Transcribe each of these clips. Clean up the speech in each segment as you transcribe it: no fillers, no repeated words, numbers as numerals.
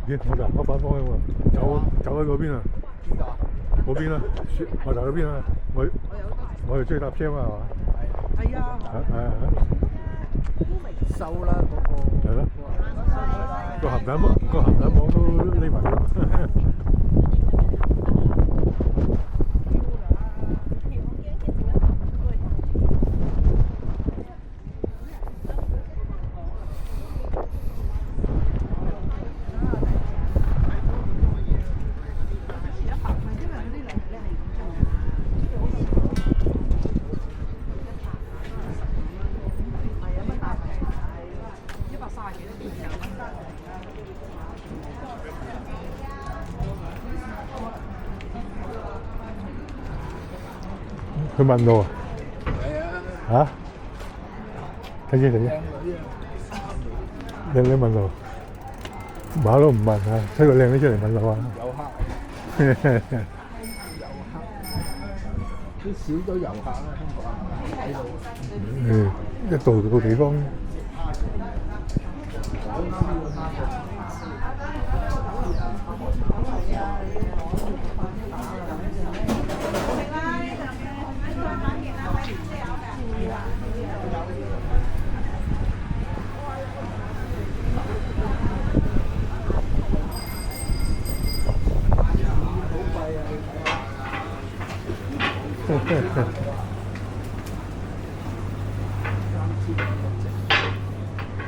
咦，我行反方向喎，走喺嗰邊啊，邊度啊？嗰邊啊，我行嗰邊啊，我哋追搭車嘛係嘛？係啊，係收啦嗰個。係咯，個鹹蛋網都匿埋咗。佢問路啊？係啊。嚇？睇先。你問路，馬都唔問啊，推個靚女出嚟問路啊！遊客。遊客都少咗遊客啦，香港喺度。一到個地方。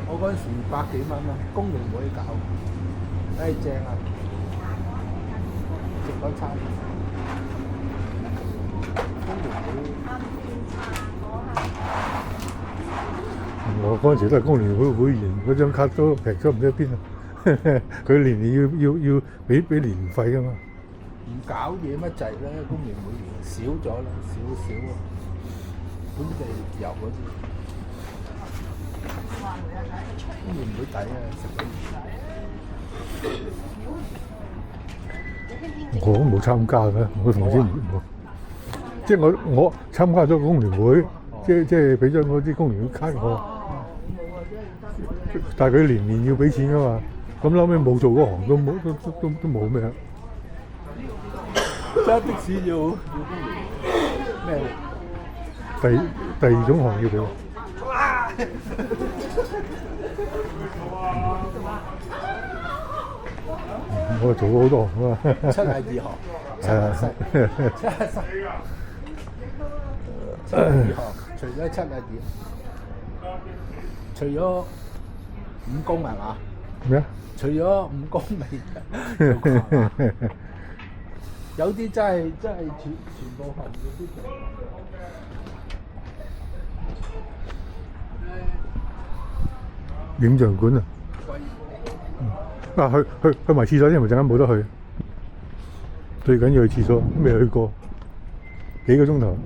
我嗰陣時百幾蚊啊，工聯會搞，正啊，食嗰餐。工聯會。我嗰陣時都係工聯會會員，嗰張卡都平咗唔知邊啊！佢年年要俾年費㗎嘛。唔搞嘢乜滯咧，工聯會員少咗啦，少啊，本地遊嗰啲，工聯會抵啊，食我都冇參加嘅，我同事即係我參加咗工聯會，即係俾咗嗰啲工聯會卡我，但係佢年年要俾錢㗎嘛，咁後尾冇做嗰行都冇咩。揸的士要工聯咩？第二種行業嚟喎。我做咗好多行啊。72行。72行，除咗72，除咗5公係嘛？咩啊？除咗5公未有啲真係全部行業都做。影像館啊！去埋廁所，因為陣間冇得去。最緊要去廁所，未去過幾個鐘頭。